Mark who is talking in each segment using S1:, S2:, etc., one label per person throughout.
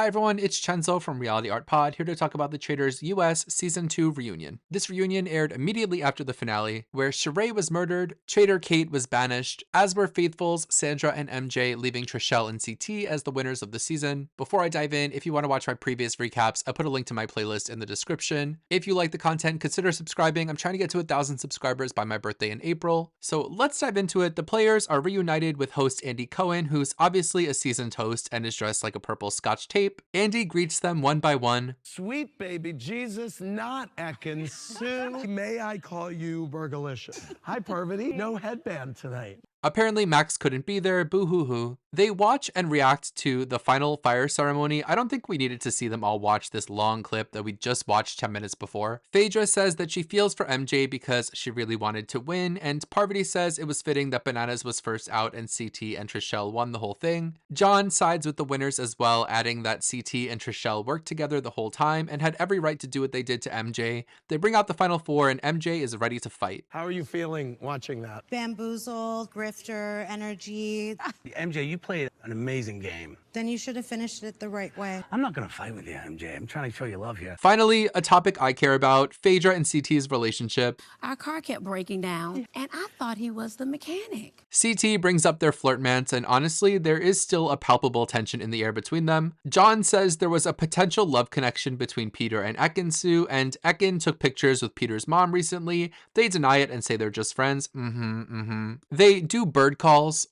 S1: Hi everyone, it's Chenzo from Reality Art Pod, here to talk about the Traitors US Season 2 reunion. This reunion aired immediately after the finale, where Sheree was murdered, Traitor Kate was banished, as were Faithfuls, Sandra, and MJ, leaving Trishelle and CT as the winners of the season. Before I dive in, if you want to watch my previous recaps, I put a link to my playlist in the description. If you like the content, consider subscribing. I'm trying to get to 1,000 subscribers by my birthday in April. So let's dive into it. The players are reunited with host Andy Cohen, who's obviously a seasoned host and is dressed like a purple Scotch tape. Andy greets them one by one.
S2: Sweet baby Jesus, not Ekin-su. May I call you Burgalicious? Hi, Parvati. No headband tonight.
S1: Apparently Max couldn't be there, boo-hoo-hoo. They watch and react to the final fire ceremony. I don't think we needed to see them all watch this long clip that we just watched 10 minutes before. Phaedra says that she feels for MJ because she really wanted to win, and Parvati says it was fitting that Bananas was first out and CT and Trishelle won the whole thing. John sides with the winners as well, adding that CT and Trishelle worked together the whole time and had every right to do what they did to MJ. They bring out the final four and MJ is ready to fight.
S2: How are you feeling watching that?
S3: Bamboozled, grifter, energy.
S4: MJ, you played an amazing game.
S3: Then you should have finished it the right way.
S4: I'm not gonna fight with you, MJ. I'm trying to show you love here.
S1: Finally, a topic I care about, Phaedra and CT's relationship.
S5: Our car kept breaking down, and I thought he was the mechanic.
S1: CT brings up their flirtmance, and honestly, there is still a palpable tension in the air between them. John says there was a potential love connection between Peter and Ekin-su, and Ekin took pictures with Peter's mom recently. They deny it and say they're just friends. They do bird calls.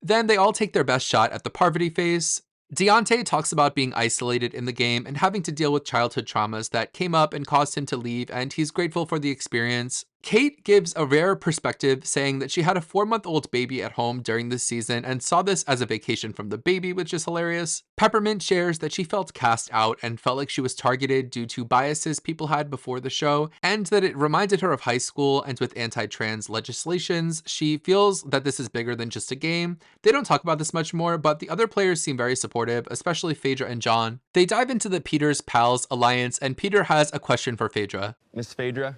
S1: Then they all take their best shot at the Parvati face. Deontay talks about being isolated in the game and having to deal with childhood traumas that came up and caused him to leave, and he's grateful for the experience. Kate gives a rare perspective, saying that she had a 4-month-old baby at home during this season and saw this as a vacation from the baby, which is hilarious. Peppermint shares that she felt cast out and felt like she was targeted due to biases people had before the show, and that it reminded her of high school, and with anti-trans legislations, she feels that this is bigger than just a game. They don't talk about this much more, but the other players seem very supportive, especially Phaedra and John. They dive into the Peter's Pals alliance, and Peter has a question for Phaedra.
S6: Miss Phaedra,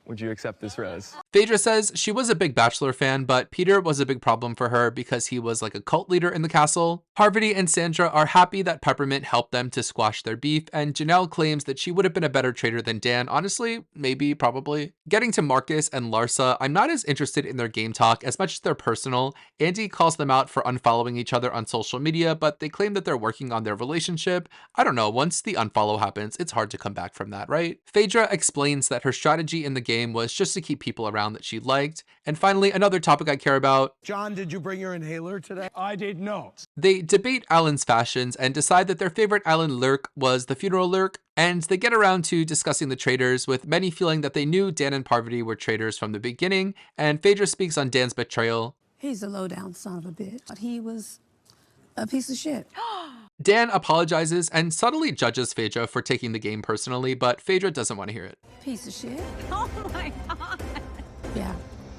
S6: would you accept this rose?
S1: Phaedra says she was a big Bachelor fan, but Peter was a big problem for her because he was like a cult leader in the castle. Parvati and Sandra are happy that Peppermint helped them to squash their beef, and Janelle claims that she would have been a better traitor than Dan. Honestly, maybe, probably. Getting to Marcus and Larsa, I'm not as interested in their game talk as much as their personal. Andy calls them out for unfollowing each other on social media, but they claim that they're working on their relationship. I don't know, once the unfollow happens, it's hard to come back from that, right? Phaedra explains that her strategy in the game was just to keep people around that she liked. And finally, another topic I care about.
S2: John, did you bring your inhaler today?
S7: I did not.
S1: They debate Alan's fashions and decide that their favorite Alan lurk was the funeral lurk, and they get around to discussing the traitors, with many feeling that they knew Dan and Parvati were traitors from the beginning, and Phaedra speaks on Dan's betrayal.
S5: He's a low-down son of a bitch, but he was a piece of shit.
S1: Dan apologizes and subtly judges Phaedra for taking the game personally, but Phaedra doesn't want to hear it.
S5: Piece of shit?
S8: Oh my God.
S5: Yeah,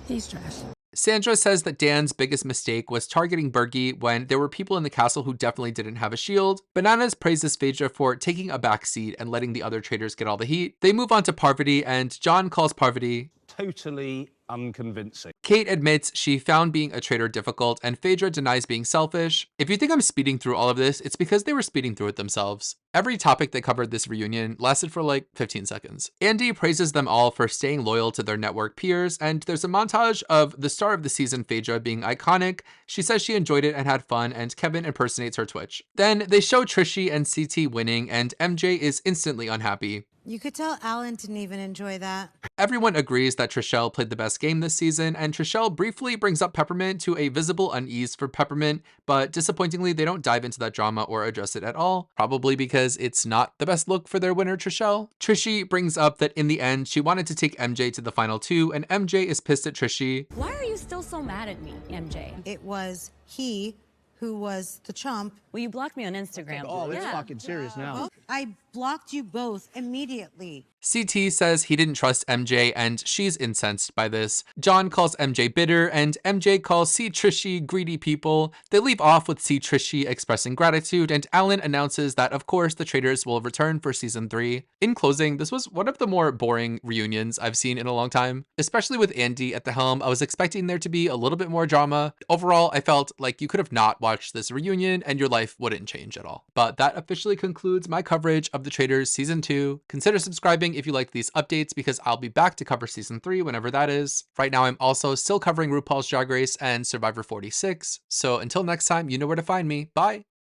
S5: he's trash.
S1: Sandra says that Dan's biggest mistake was targeting Bergie when there were people in the castle who definitely didn't have a shield. Bananas praises Phaedra for taking a back seat and letting the other traitors get all the heat. They move on to Parvati, and John calls Parvati
S7: Totally unconvincing.
S1: Kate admits she found being a traitor difficult, and Phaedra denies being selfish. If you think I'm speeding through all of this, it's because they were speeding through it themselves. Every topic they covered this reunion lasted for like 15 seconds. Andy praises them all for staying loyal to their network peers, and there's a montage of the star of the season, Phaedra, being iconic. She says she enjoyed it and had fun, and Kevin impersonates her Twitch. Then they show Trishy and CT winning, and MJ is instantly unhappy.
S3: You could tell Alan didn't even enjoy that.
S1: Everyone agrees that Trishelle played the best game this season, and Trishelle briefly brings up Peppermint to a visible unease for Peppermint, but disappointingly they don't dive into that drama or address it at all, probably because it's not the best look for their winner Trishelle. Trishy brings up that in the end she wanted to take MJ to the final two, and MJ is pissed at Trishy.
S8: Why are you still so mad at me, MJ?
S3: It was he who was the chump.
S8: Well, you blocked me on Instagram.
S4: Oh, it's fucking serious now.
S3: Well, I blocked you both immediately.
S1: CT says he didn't trust MJ, and she's incensed by this. John calls MJ bitter, and MJ calls C. Trishy greedy people. They leave off with C. Trishy expressing gratitude, and Alan announces that of course the traitors will return for season 3. In closing, this was one of the more boring reunions I've seen in a long time, especially with Andy at the helm. I was expecting there to be a little bit more drama. Overall, I felt like you could have not watched watch this reunion and your life wouldn't change at all. But that officially concludes my coverage of The Traitors Season 2. Consider subscribing if you like these updates because I'll be back to cover Season 3 whenever that is. Right now I'm also still covering RuPaul's Drag Race and Survivor 46. So until next time, you know where to find me. Bye!